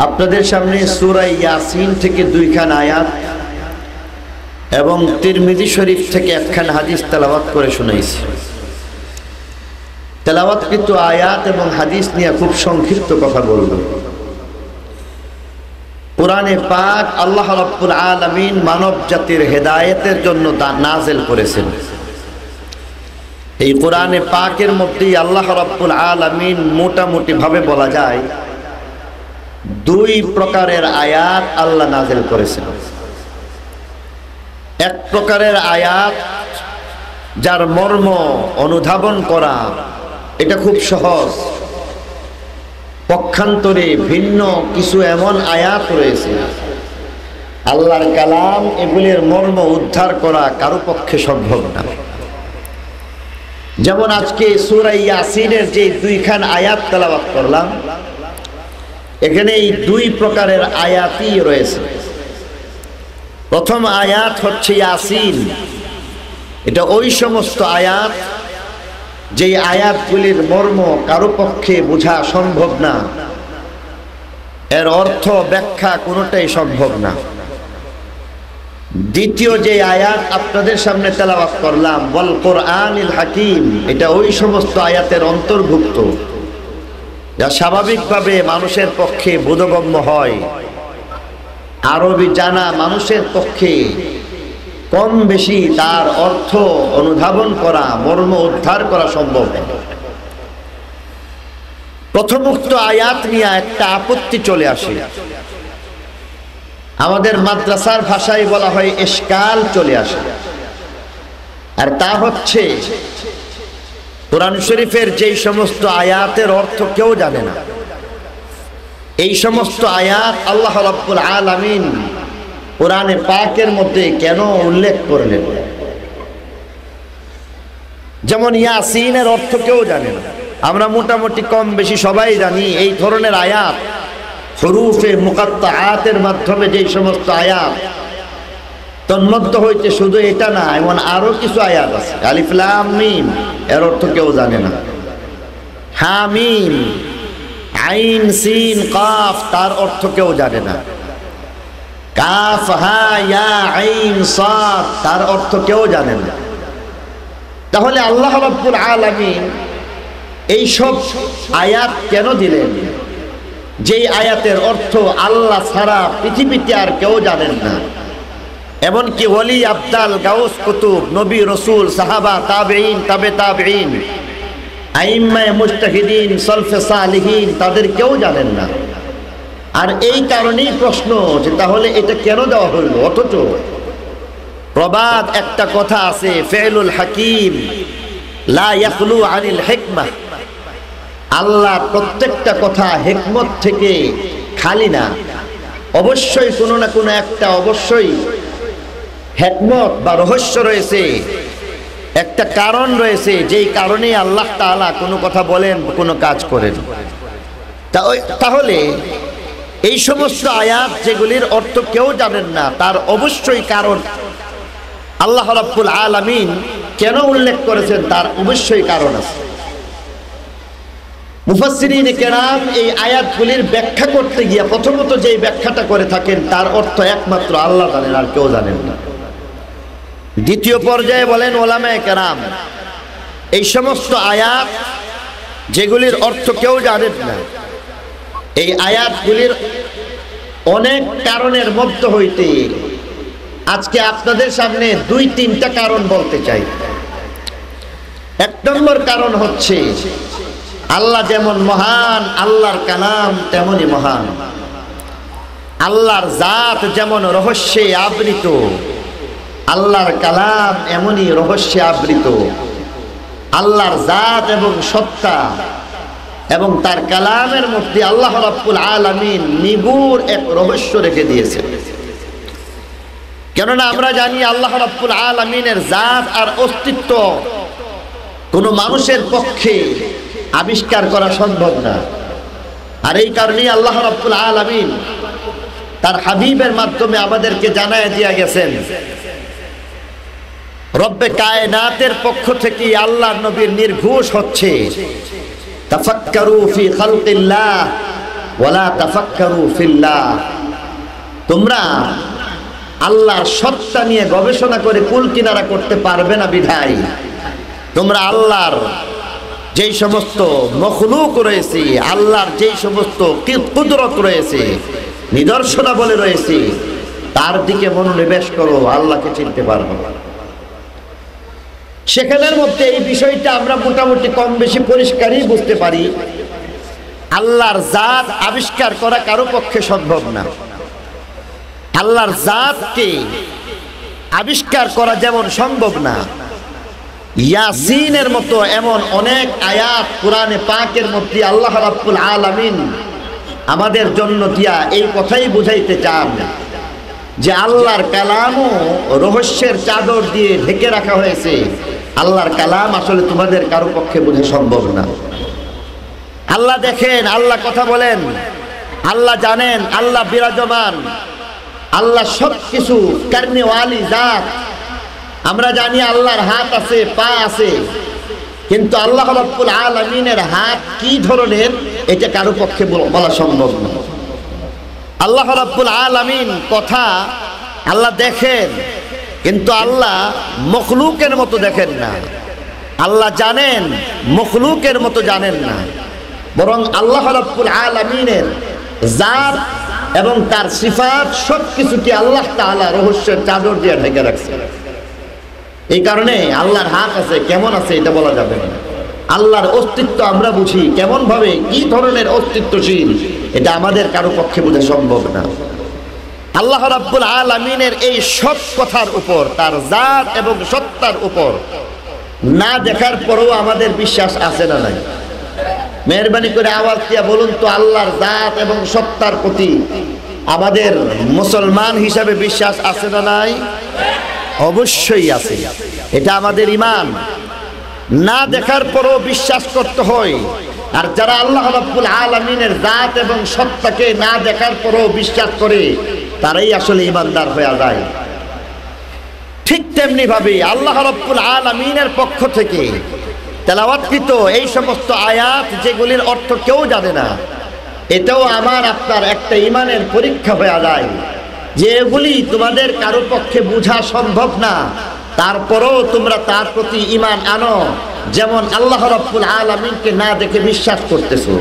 আপনাদের সামনে সূরা ইয়াসিন থেকে দুইখান আয়াত এবং তিরমিজি শরীফ থেকে একখান হাদিস তেলাওয়াত করে শুনাইছি। তেলাওয়াতকৃত আয়াত এবং হাদিস নিয়ে খুব সংক্ষিপ্ত কথা বলব। কোরআনে পাক আল্লাহ রাব্বুল আলামিন মানব জাতির হেদায়েতের জন্য নাযিল করেছেন। এই কোরআনে পাকের মধ্যেই আল্লাহ রাব্বুল আলামিন মোটামুটি ভাবে বলা যায় দুই প্রকারের আয়াত আল্লাহ নাযিল করেছেন। এক প্রকারের আয়াত যার মর্ম অনুধাবন করা এটা খুব সহজ, পক্ষান্তরে ভিন্ন কিছু এমন আয়াত রয়েছে আল্লাহর কালাম, এগুলির মর্ম উদ্ধার করা কারো পক্ষে সম্ভব না। যেমন আজকে সূরা ইয়াসিনের যে দুইখান আয়াত তেলাওয়াত করলাম, এখানে এই দুই প্রকারের আয়াতই রয়েছে। প্রথম আয়াত হচ্ছে ইয়াসিন। এটা ওই সমস্ত আয়াত যে আয়াতগুলির মর্ম কারো পক্ষে বোঝা সম্ভব না, এর অর্থ ব্যাখ্যা কোনোটাই সম্ভব না। দ্বিতীয় যে আয়াত আপনাদের সামনে তেলাওয়াত করলাম, ওয়াল কোরআনিল হাকিম, এটা ওই সমস্ত আয়াতের অন্তর্ভুক্ত যা স্বাভাবিকভাবে মানুষের পক্ষে বোধগম্য হয়। আরবি জানা মানুষের পক্ষে কম বেশি তার অর্থ অনুধাবন করা, মর্ম উদ্ধার করা সম্ভব। প্রথমোক্ত আয়াত নিয়ে একটা আপত্তি চলে আসে, আমাদের মাদ্রাসার ভাষায় বলা হয় ইশকাল চলে আসে। আর তা হচ্ছে কোরআন শরীফের যেই সমস্ত আয়াতের অর্থ কেউ জানে না, এই সমস্ত আয়াত আল্লাহ রাব্বুল আলামিন কোরআনে পাকের মধ্যে কেন উল্লেখ করলেন? যেমন ইয়াসিনের অর্থ কেউ জানে না, আমরা মোটামুটি কম বেশি সবাই জানি। এই ধরনের আয়াত হুরুফে মুকাত্তাআতের মাধ্যমে যেই সমস্ত আয়াত, তন্মধ্য হইতে শুধু এটা না, এমন আরো কিছু আয়াত আছে। আলিফ লাম মিম, এর অর্থ কেউ জানে না। হামিম, আইন সিন কাফ, তার অর্থ কেউ জানে না। কাফ হা ইয়া আইন সাদ, তার অর্থ কেউ জানে না। তাহলে আল্লাহ রাব্বুল আলামিন এই সব আয়াত কেন দিলেন, যেই আয়াতের অর্থ আল্লাহ ছাড়া পৃথিবীতে আর কেউ জানেন না? এমনকি ওলি আবদাল, গাউস কুতুব, নবী রসুল, সাহাবা, তাবেঈন, তাবে তাবেঈন, আইম্মায়ে মুজতাহিদিন, সলফে সালিহিন, তাদের কেউ জানেন না। আর এই কারণেই প্রশ্ন যে তাহলে এটা কেন দেওয়া হলো? অথচ প্রবাদ একটা কথা আছে, ফেলুল হাকিম লা ইয়াখলু আনিল হিকমাহ, আল্লাহ প্রত্যেকটা কথা হিকমত থেকে খালি না। অবশ্যই কোনো না কোনো একটা অবশ্যই হিকমত বা রহস্য রয়েছে, একটা কারণ রয়েছে, যেই কারণে আল্লাহ তাআলা কোনো কথা বলেন, কোনো কাজ করেন। তাহলে এই সমস্ত আয়াত যেগুলির অর্থ কেউ জানেন না, তার অবশ্যই কারণ আল্লাহ রাব্বুল আলামিন কেন উল্লেখ করেছেন, তার অবশ্যই কারণ আছে। মুফাসসিরিনে কেরাম এই আয়াতগুলির ব্যাখ্যা করতে গিয়ে প্রথমত যেই ব্যাখ্যাটা করে থাকেন, তার অর্থ একমাত্র আল্লাহ জানেন, আর কেউ জানেন না। দ্বিতীয় পর্যায়ে বলেন ওলামায়ে কেরাম, এই সমস্ত আয়াত যেগুলির অর্থ কেউ জানেন না, এই আয়াতগুলির অনেক কারণের মধ্য হইতে আজকে আপনাদের সামনে দুই তিনটা কারণ বলতে চাই। এক নম্বর কারণ হচ্ছে আল্লাহ যেমন মহান, আল্লাহর কালাম তেমনই মহান। আল্লাহর জাত যেমন রহস্যে আবৃত, আল্লাহর কালাম এমনই রহস্যে আবৃত। আল্লাহর জাত এবং সত্তা এবং তার কালামের মধ্যে আল্লাহ রাব্বুল আলামিন নিগুড় এক রহস্য রেখে দিয়েছেন। কেননা আমরা জানি আল্লাহ রাব্বুল আলামিনের জাত আর অস্তিত্ব কোনো মানুষের পক্ষে আবিষ্কার করা সম্ভব না। আর এই কারণেই আল্লাহ রাব্বুল আলামিন তার হাবিবের মাধ্যমে আমাদেরকে জানায় দিয়ে গেছেন, রব্বে কায়নাতের পক্ষ থেকে আল্লাহর নবীর নির্ঘোষ হচ্ছে তাফাক্কারু ফি খালকিল্লাহ ওয়ালা তাফাক্কারু ফিল্লাহ, তোমরা আল্লাহর সত্তা নিয়ে গবেষণা করে কুল কিনারা করতে পারবে না বিধায় তোমরা আল্লাহর যেই সমস্ত মখলুক রয়েছে, আল্লাহর যেই সমস্ত কুদরত রয়েছে, নিদর্শনাবলী রয়েছে, তার দিকে মনোনিবেশ করো, আল্লাহকে চিনতে পারবো। সেখানের মধ্যে এই বিষয়টা আমরা মোটামুটি কম বেশি পরিষ্কারই বুঝতে পারি। আল্লাহর জাত আবিষ্কার করা কারো পক্ষে সম্ভব না। আল্লাহর জাতকে আবিষ্কার করা যেমন সম্ভব না, ইয়াসিনের মতো এমন অনেক আয়াত কোরআনে পাকের মধ্যে আল্লাহ রাব্বুল আলামিন আমাদের জন্য দিয়া এই কথাই বুঝাইতে চান যে আল্লাহর কালামও রহস্যের চাদর দিয়ে ঢেকে রাখা হয়েছে। আল্লাহর কালাম আসলে তোমাদের কারো পক্ষে বোঝা সম্ভব না। আল্লাহ দেখেন, আল্লাহ কথা বলেন, আল্লাহ জানেন, আল্লাহ বিরাজমান, আল্লাহ সব কিছু কারনেওয়ালি জাত। আমরা জানি আল্লাহর হাত আছে, পা আছে, কিন্তু আল্লাহ রাব্বুল আলামিনের হাত কি ধরনের এটা কারো পক্ষে বলা সম্ভব না। আল্লাহ রাব্বুল আলামিন কথা আল্লাহ দেখেন, কিন্তু আল্লাহ মখলুকের মতো দেখেন না। আল্লাহ জানেন, মখলুকের মতো জানেন না, বরং আল্লাহ রাব্বুল আলামিনের জাত এবং তার সিফাত সবকিছুকে আল্লাহ তাআলা রহস্যের চাদর দিয়ে ঢেকে রাখছে। এই কারণে আল্লাহর হাত আছে, কেমন আছে এটা বলা যাবে না। আল্লাহর অস্তিত্ব আমরা বুঝি কেমন ভাবে, কি ধরনের অস্তিত্বশীল, এটা আমাদের কারো পক্ষে বোঝা সম্ভব না। আল্লাহ রাব্বুল আলামিনের এই সব কথার উপর, তার জাত এবং সত্তার উপর না দেখার পরেও আমাদের বিশ্বাস আছে না নাই? মেহরবানি করে আওয়াজ দিয়ে বলুন তো, আল্লাহর জাত এবং সত্তার প্রতি আমাদের মুসলমান হিসাবে বিশ্বাস আছে না নাই? অবশ্যই আছে। এটা আমাদের ঈমান। না দেখার পরেও বিশ্বাস করতে হয়। আর যারা আল্লাহ রাব্বুল আলামিনের জাত এবং সত্তাকে না দেখার পরেও বিশ্বাস করে, তারাই আসলে ঈমানদার হয়ে যায়। ঠিক তেমনি ভাবে আল্লাহ রাব্বুল আলামিনের পক্ষ থেকে তেলাওয়াতকৃত এই সমস্ত আয়াত যেগুলির অর্থ কেউ জানে না, এটাও আমার আপনার একটা ঈমানের পরীক্ষা হয়ে যায় যে এগুলি তোমাদের কারো পক্ষে বোঝা সম্ভব না, তারপরেও তোমরা তার প্রতি ঈমান আনো। যেমন আল্লাহ রাব্বুল আলামিনকে না দেখে বিশ্বাস করতেছো,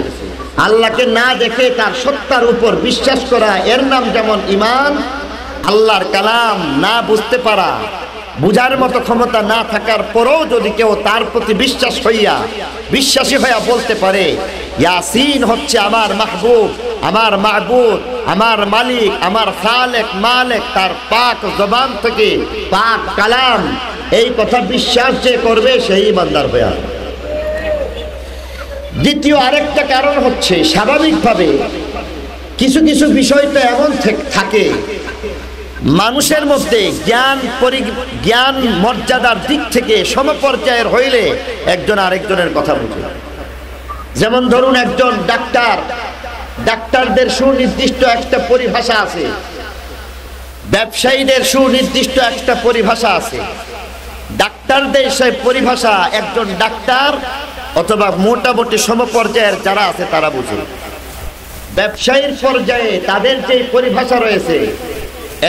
আল্লাহকে না দেখে তার সত্তার উপর বিশ্বাস করা, এর নাম যেমন ঈমান। আল্লাহর কালাম না বুঝতে পারা, বুঝার মতো ক্ষমতা না থাকার পরেও যদি কেউ তার প্রতি বিশ্বাসী হইয়া বলতে পারে ইয়াসিন হচ্ছে আমার মাহবুব, আমার মাহবুব, আমার মালিক, আমার খালেক মালিক, তার পাক জবান থেকে পাক কালাম, এই কথা বিশ্বাস যে করবে সেই ঈমানদার হইয়া। দ্বিতীয় আরেকটা কারণ হচ্ছে, স্বাভাবিকভাবে কিছু কিছু বিষয় তো এমন থাকে মানুষের মধ্যে জ্ঞান মর্যাদার দিক থেকে সমপর্যায়ের হইলে একজন আরেকজনের কথা বুঝে। যেমন ধরুন একজন ডাক্তারদের সুনির্দিষ্ট একটা পরিভাষা আছে, ব্যবসায়ীদের সুনির্দিষ্ট একটা পরিভাষা আছে। ডাক্তারদের সেই পরিভাষা একজন ডাক্তার অথবা মোটামুটি সমপর্যায়ের যারা আছে তারা বুঝে। ব্যবসায়ীর পর্যায়ে তাদের যে পরিভাষা রয়েছে,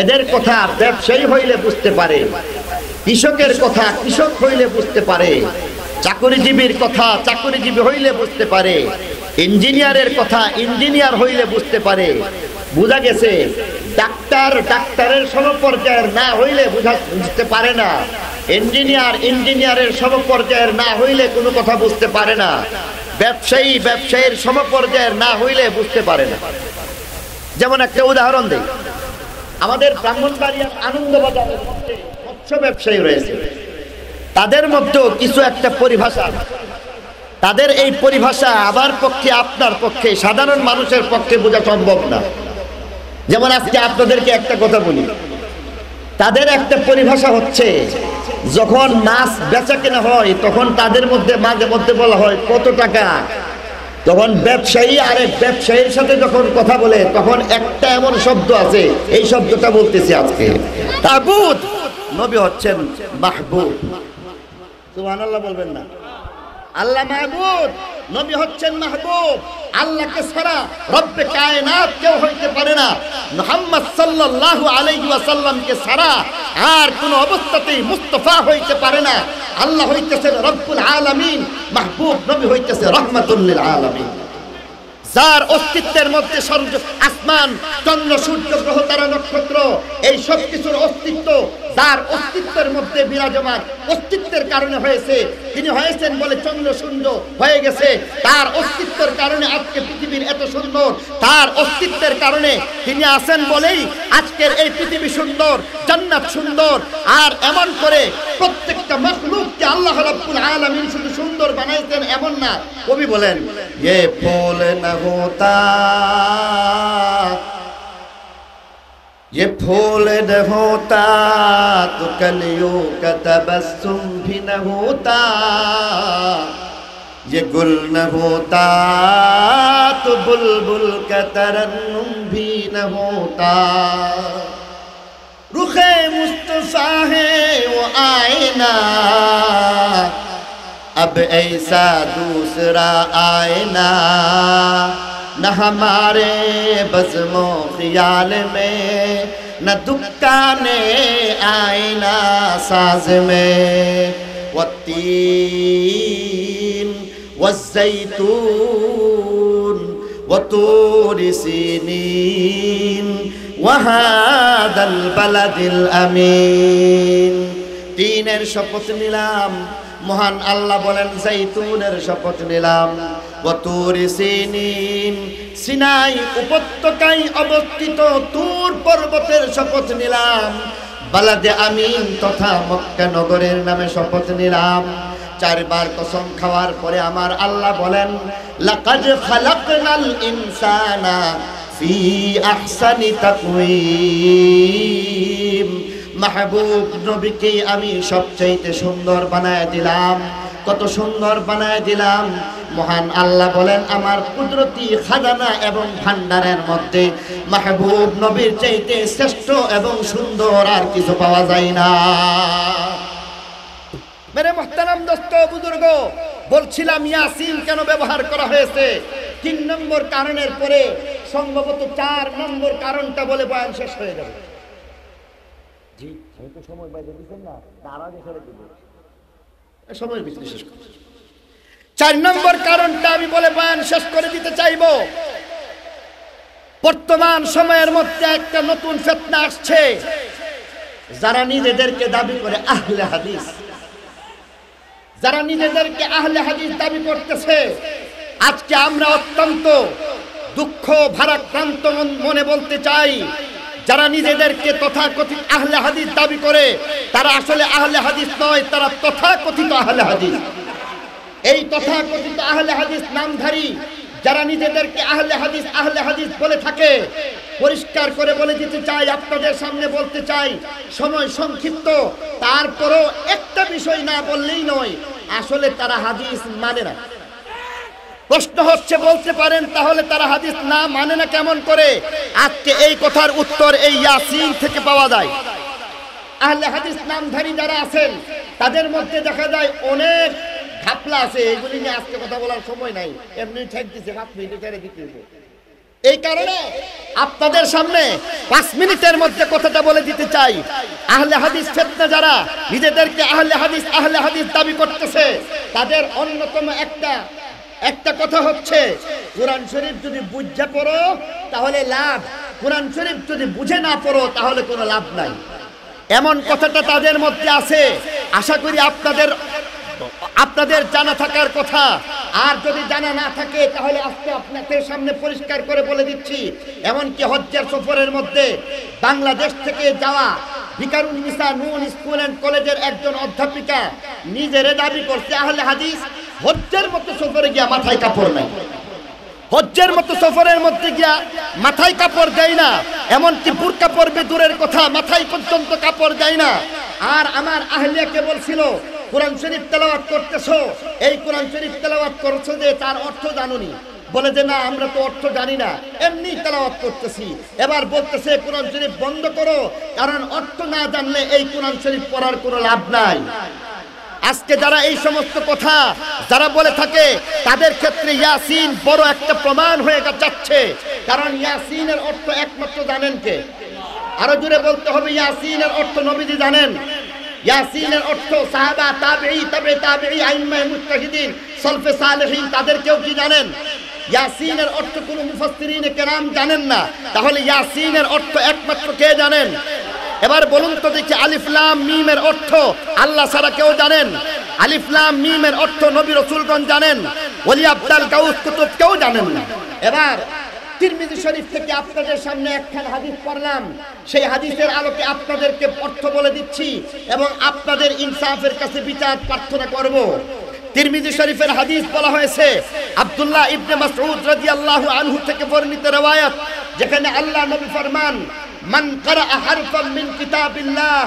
এদের কথা ব্যবসায়ী হইলে বুঝতে পারে, কৃষকের কথা কৃষক হইলে বুঝতে পারে, চাকরিজীবীর কথা চাকরিজীবী হইলে বুঝতে পারে, ইঞ্জিনিয়ারের কথা ইঞ্জিনিয়ার হইলে বুঝতে পারে। বুঝা গেছে ডাক্তারের সমপর্যায়ের না হইলে বুঝতে পারে না, ইঞ্জিনিয়ারের সমপর্যায়ের না হইলে কোনো কথা বুঝতে পারে না, ব্যবসায়ীর সমপর্যায়ের না হইলে বুঝতে পারে না। যেমন একটা উদাহরণ দেই, আমাদের ব্রাহ্মণবাড়িয়ার আনন্দবাজারের মধ্যে মৎস্য ব্যবসায়ী রয়েছে, তাদের মধ্যেও কিছু একটা পরিভাষা, তাদের এই পরিভাষা আমার পক্ষে আপনার পক্ষে সাধারণ মানুষের পক্ষে বোঝা সম্ভব না। যেমন আজকে আপনাদেরকে একটা কথা বলি, তাদের একটা পরিভাষা হচ্ছে যখন মাছ বেচা কেনা হয় তখন তাদের মধ্যে মাঝে মধ্যে বলা হয় কত টাকা, তখন ব্যবসায়ী আরেক ব্যবসায়ীর সাথে যখন কথা বলে তখন একটা এমন শব্দ আছে, এই শব্দটা বলতেছি আজকে, তাগুত, নবী হচ্ছেন মাহবুব। সুবহানাল্লাহ বলবেন না? আল্লাহ মাহবুব, নবী হচ্ছেন মাহবুব। আল্লাহকে ছাড়া রব্বে কায়নাত কেউ হইতে পারে না। মুহাম্মদ সাল্লাল্লাহু আলাইহি ওয়াসাল্লামকে ছাড়া আর কোন অবস্থাতেই মুস্তাফা হইতে পারে না। আল্লাহ হইতেছেন রব্বুল আলামিন, মাহবুব নবী হইতেছে রাহমাতুল লিল আলামিন। যার অস্তিত্বের মধ্যে আসমান, চন্দ্র, সূর্য, গ্রহ, তারা, নক্ষত্র, এই সব কিছুর অস্তিত্ব যার অস্তিত্বের মধ্যে বিরাজমান, অস্তিত্বের কারণে হয়েছে। তিনি হয়েছেন বলে চন্দ্র সুন্দর হয়ে গেছে, তার অস্তিত্বের কারণে আজকে পৃথিবীর এত সুন্দর, তার অস্তিত্বের কারণে তিনি আছেন বলেই আজকের এই পৃথিবী সুন্দর, জান্নাত সুন্দর। আর এমন করে প্রত্যেকটা মাখলুককে আল্লাহ রাব্বুল আলামিন শুধু সুন্দর বানাইতেন এমন না। কবি বলেন, ये फूल न होता, ये फूल न होता तो कलियों का तबस्सुम भी न होता, ये गुल न होता तो बुलबुल का तरन्नुम भी न होता, रुखे मुस्तफा है वो आईना, अब ऐसा दूसरा आईना न हमारे बज़्मो ख़याल में, न दुकाने आईना साज में, वत्तीन वज़्ज़ैतून वतूर सीनीन वहादल बलदिल अमीन। तीনের শপথ নিলাম, মহান আল্লাহ বলেন জাইতুনের শপথ নিলাম, ওয়াতুর সিনিন, সিনাই উপত্যকায় অবস্থিত তুর পর্বতের শপথ নিলাম, বালাদে আমিন তথা মক্কা নগরের নামে শপথ নিলাম। চারবার কসম খাওয়ার পরে আমার আল্লাহ বলেন, লাকাদ খালাকনাল ইনসানা ফি আহসানি তাকওয়িম, মাহবুব নবীকে আমি সবচাইতে সুন্দর বানায় দিলাম। কত সুন্দর বানায় দিলাম! মহান আল্লাহ বলেন, আমার কুদরতি খাজানা এবং ভান্ডারের মধ্যে মাহবুব নবীর চাইতে শ্রেষ্ঠ এবং সুন্দর আর কিছু পাওয়া যায় না। মেরে মুহতারাম দোস্ত বুজুর্গ, বলছিলাম ইয়াসিন কেন ব্যবহার করা হয়েছে। 3 নম্বর কারণের পরে সম্ভবত 4 নম্বর কারণটা বলে বয়ান শেষ হয়ে যাবে। জি, আমি তো সময় বাইরে দিচ্ছেন না, তারা দেখে দিব সময়ের ভিতরে শেষ করব। 4 নম্বর কারণটা আমি বলে বয়ান শেষ করে দিতে চাইব। বর্তমান সময়ের মধ্যে একটা নতুন ফিতনা আসছে। যারা নিজেদেরকে দাবি করে আহলে হাদিস, যারা নিজেদেরকে আহলে হাদিস দাবি করতেছে, আজকে আমরা অত্যন্ত দুঃখ ভারাক্রান্ত মনে বলতে চাই, যারা নিজেদেরকে তথাকথিত আহলে হাদিস দাবি করে তারা আসলে আহলে হাদিস নয়, তারা তথাকথিত আহলে হাদিস। এই তথাকথিত আহলে হাদিস নামধারী যারা নিজেদেরকে আহলে হাদিস বলে থাকে, পরিষ্কার করে বলে দিতে চাই, আপনাদের সামনে বলতে চাই, সময় সংক্ষিপ্ত, তারপরও একটা বিষয় না বললেই নয়, আসলে তারা হাদিস মানে না। প্রশ্ন হচ্ছে, বলতে পারেন তাহলে তারা হাদিস না মানে না কেমন করে? আজকে এই কথার উত্তর এই ইয়াসিন থেকে পাওয়া যায়। আহলে হাদিস নামধারী যারা আছেন তাদের মধ্যে দেখা যায় অনেক ঘাপলা আছে। এগুলি নিয়ে আজকে কথা বলার সময় নাই, এমনি ঠেক দিচ্ছে 5 মিনিটে ছেড়ে দিতে। এই কারণে আপনাদের সামনে 5 মিনিটের মধ্যে কথাটা বলে দিতে চাই। আহলে হাদিস ফিতনা যারা নিজেদেরকে আহলে হাদিস দাবি করতেছে, তাদের অন্যতম একটা কথা হচ্ছে, কোরআন শরীফ যদি বুঝে পড়ো তাহলে লাভ, কোরআন শরীফ যদি বুঝে না পড়ো তাহলে কোনো লাভ নাই। এমন কথাটা তাদের মধ্যে আছে। আশা করি আপনাদের জানা থাকার কথা। আর যদি জানা না থাকে তাহলে আজকে আপনাদের সামনে পরিষ্কার করে বলে দিচ্ছি। এমনকি হজ্জের সফরের মধ্যে বাংলাদেশ থেকে যাওয়া ভিকারুন নিসা নুন স্কুল অ্যান্ড কলেজের একজন অধ্যাপিকা নিজেরে দাবি করছে আহলে হাদিস। হজ্জের মতো সফরে গিয়া মাথায় কাপড় নাই, হজ্জের মতো সফরের মধ্যে গিয়া মাথায় কাপড় দেয় না, এমনকি বুরকা পরবে দূরের কথা, মাথায় পর্যন্ত কাপড় দেয় না। আর আমার আহলিয়াকে বলছিল, কোরআন শরীফ তেলাওয়াত করতেছো, এই কোরআন শরীফ তেলাওয়াত করছো যে তার অর্থ জানোনি? বলে যে না, আমরা তো অর্থ জানি না, এমনি তেলাওয়াত করতেছি। এবার বলতেছে কোরআন শরীফ বন্ধ করো, কারণ অর্থ না জানলে এই কোরআন শরীফ পড়ার কোনো লাভ নাই। আজকে যারা এই সমস্ত কথা যারা বলে থাকে তাদের ক্ষেত্রে ইয়াসিন বড় একটা প্রমাণ হয়ে যাচ্ছে। কারণ ইয়াসিনের অর্থ একমাত্র জানেন কে? আরো জোরে বলতে হবে, ইয়াসিনের অর্থ নবীজি জানেন। ইয়াসিনের অর্থ সাহাবা, তাবেঈ, তাবে তাবেঈ, আইম্মায়ে মুজতাহিদিন, সালফে সালেহিন তাদের কেউ কি জানেন? ইয়াসিনের অর্থ কোন মুফাসসিরিনে কেরাম জানেন না। তাহলে ইয়াসিনের অর্থ একমাত্র কে জানেন? এবার বলুন তো দেখি, আলিফ লাম মিমের অর্থ আল্লাহ ছাড়া কেউ জানেন? আলিফ লাম মিমের অর্থ নবী রাসূলগণ জানেন, ওলি আব্দাল গাউস কুতুব কেউ জানেন না। এবার তিরমিজি শরীফ থেকে আপনাদের সামনে একখান হাদিস পড়লাম, সেই হাদিসের আলোকে আপনাদেরকে অর্থ বলে দিচ্ছি এবং আপনাদের ইনসাফের কাছে বিচার প্রার্থনা করব। তিরমিজি শরীফের হাদিস বলা হয়েছে আব্দুল্লাহ ইবনে মাসউদ রাদিয়াল্লাহু আনহু থেকে বর্ণিত রওয়ায়াত, যেখানে আল্লাহ নবী ফরমান, মান ক্বারা হারফাম মিন কিতাবিল্লাহ,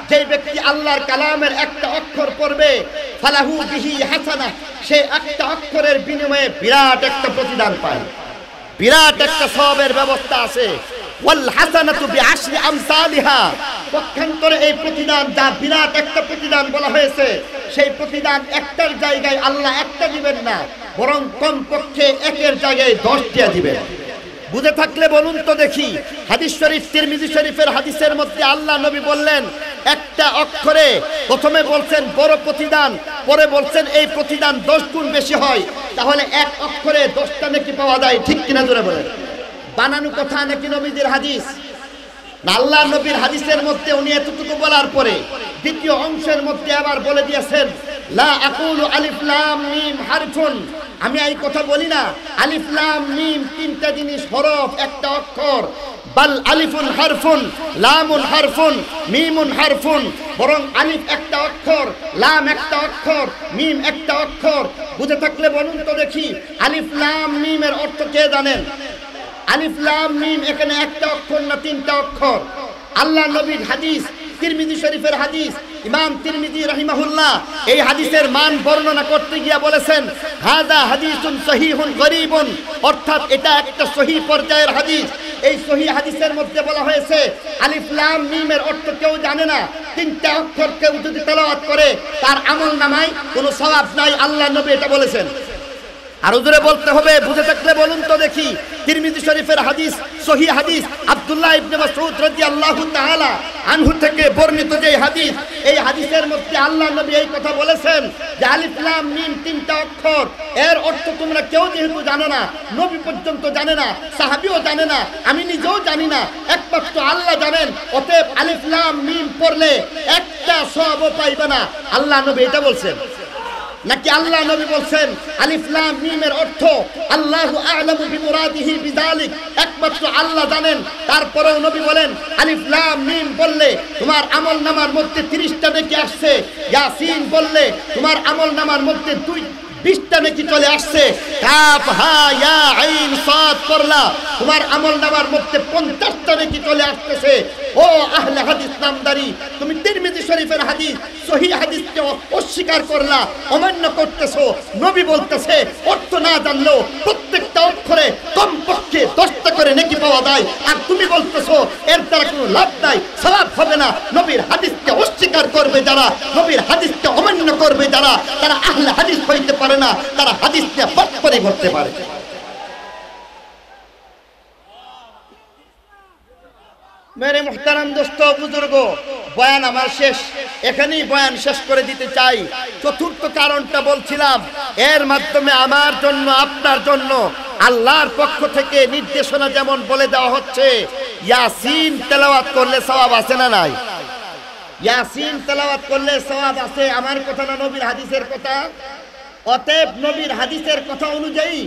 যে ব্যক্তি আল্লাহর কালামের একটা অক্ষর পড়বে, ফালাহু বিহি হাসানাহ, সে একটা অক্ষরের বিনিময়ে বিরাট একটা প্রতিদান পায়, বিরাট একটা সওয়াবের ব্যবস্থা আছে। ওয়াল হাসানাতু বিআশরি আমসালিহা, পক্ষান্তরে এই প্রতিদান যা বিরাট একটা প্রতিদান বলা হয়েছে, সেই প্রতিদান একটার জায়গায় আল্লাহ একটা দিবেন না, বরং কমপক্ষে একের জায়গায় 10টা দিবেন। বুঝে থাকলে বলুন তো দেখি, হাদিস শরীফ তিরমিজি শরীফের হাদিসের মধ্যে আল্লাহ নবী বললেন একটা অক্ষরে, প্রথমে বলছেন বড় প্রতিদান, পরে বলছেন এই প্রতিদান 10 গুণ বেশি হয়। তাহলে এক অক্ষরে 10টা নেকি পাওয়া যায়, ঠিক কিনা জোরে বলেন? বানানো কথা নাকি নবীদের হাদিস? না, আল্লাহ নবীর হাদিসের মধ্যে উনি এতটুকু বলার পরে দ্বিতীয় অংশের মধ্যে আবার বলে দিয়েছেন, লা আকুলু আলিফ লাম মিম হারফুন, আমি এই কথা বলি না আলিফ লাম মিম তিনটা জিনিস, হরফ একটা অক্ষর, বাল আলিফুন হারফুন, লামুন হারফুন, মিমুন হারফুন, বরং আলিফ একটা অক্ষর, লাম একটা অক্ষর, মিম একটা অক্ষর। বুঝে থাকলে বলুন তো দেখি, আলিফ লাম মিমের অর্থ কে জানেন? আলিফ লাম মিম এখানে একটা অক্ষর না তিনটা অক্ষর? আল্লাহ নবীর হাদিস, তিরমিজি শরীফের হাদিস, ইমাম তিরমিজি রাহিমাহুল্লাহ এই হাদিসের মান বর্ণনা করতে গিয়ে বলেছেন, হাযা হাদিসুন সহিহুন গরীবুন, অর্থাৎ এটা একটা সহিহ পর্যায়ের হাদিস। এই সহিহ হাদিসের মধ্যে বলা হয়েছে আলিফ লাম মিমের অর্থ কেউ জানে না, তিনটা অক্ষর কেউ যদি তেলাওয়াত করে তার আমলনামায় কোনো সওয়াব নাই, আল্লাহ নবী এটা বলেছেন। আর জোরে বলতে হবে, বুঝে থাকলে বলুন তো দেখি, তিরমিজি শরীফের হাদিস, সহিহ হাদিস, আব্দুল্লাহ ইবনে মাসউদ রাদিয়াল্লাহু তাআলা আনহু থেকে বর্ণিত যে হাদিস, এই হাদিসের মধ্যে আল্লাহ নবী এই কথা বলেছেন যে আলিফ লাম মিম তিনটা অক্ষর, এর অর্থ তোমরা কেউ যেহেতু জানো না, নবী পর্যন্ত জানে না, সাহাবীও জানে না, আমি নিজেও জানি না, একমাত্র আল্লাহ জানেন। অতএব আলিফ লাম মিম পড়লে একটা সওয়াবও পাইবে না, আল্লাহ নবী এটা বলছেন। নাকি আল্লাহ নবী বলছেন আলিফ লাম মিমের অর্থ আল্লাহু আ'লামু বিমুরাদিহি বিযালিক, একমাত্র আল্লাহ জানেন। তারপরেও নবী বলেন আলিফ লাম মিম বললে তোমার আমলনামার মধ্যে 30টা নেকি আসছে, ইয়াসিন বললে তোমার আমলনামার মধ্যে 20টা নেকি চলে আসছে, কাফ হা ইয়া আইন সাদ পড়লা তোমার আমলনামার মধ্যে 50টা নেকি চলে আসতেছে। ও আহলে হাদিস নামদারি, তুমি তিরমিজি শরীফের হাদিস, সহিহ হাদিসকে অস্বীকার করলা, অমান্য করতেছো। নবী বলতেছে অর্থ না জানলেও প্রত্যেকটা অক্ষরে কমপক্ষে 10টা করে নেকি পাওয়া যায়, আর তুমি বলতেছো এর দ্বারা কোনো লাভ নাই, সওয়াব হবে না। নবীর হাদিসকে অস্বীকার করবে যারা, নবীর হাদিসকে অমান্য করবে যারা, তারা আহলে হাদিস হইতে পারে না, তারা হাদিসকে বাটপারি করতে পারে। মেরে মুহতারাম দোস্ত বুজুর্গ, বয়ান আমার শেষ, এখানেই বয়ান শেষ করে দিতে চাই। চতুর্থ কারণটা বলছিলাম, এর মাধ্যমে আমার জন্য আপনার জন্য আল্লাহর পক্ষ থেকে নির্দেশনা যেমন বলে দেওয়া হচ্ছে, ইয়াসিন তেলাওয়াত করলে সওয়াব আছে না নাই? ইয়াসিন তেলাওয়াত করলে সওয়াব আছে, আমার কথা না নবীর হাদিসের কথা। অতএব নবীর হাদিসের কথা অনুযায়ী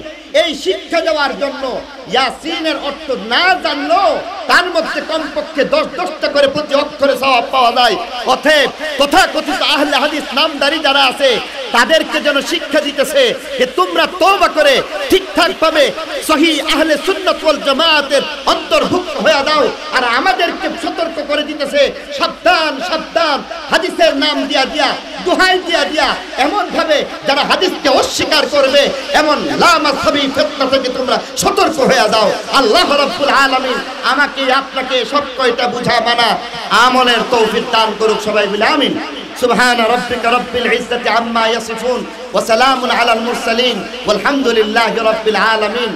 এই শিক্ষা দেওয়ার জন্য ইয়াসিনের অর্থ না জানলো তার মধ্যে কমপক্ষে 10টা করে প্রতি অক্ষরে সওয়াব পাওয়া যায়। অতএব তথাকথিত আহলে হাদিস নামদারি যারা আছে তাদেরকে যেন শিক্ষা দিতেছে যে তোমরা তওবা করে ঠিকঠাক ভাবে সহিহ আহলে সুন্নাত ওয়াল জামাতের অন্তর্ভুক্ত হয়ে দাও। আর আমাদেরকে সতর্ক করে দিতেছে, সাবধান সাবধান, হাদিসের নাম দিয়া দিয়া, দোহাই দিয়া দিয়া, এমন ভাবে যারা হাদিসকে অস্বীকার করবে, এমন লামাযহাবী ফিতনা থেকে তোমরা সতর্ক হয়ে দাও। আল্লাহ রাব্বুল আলামিন আমাকে আপনাকে সব কয়টা বুঝা মানা আমলের তৌফিক দান করুক, সবাই বলে আমিন। সুবহান রাব্বিকা রাব্বিল ইজ্জাতি আম্মা ইয়াসিফুন ওয়া সালামুন আলাল মুরসালিন ওয়ালহামদুলিল্লাহি রাব্বিল আলামিন।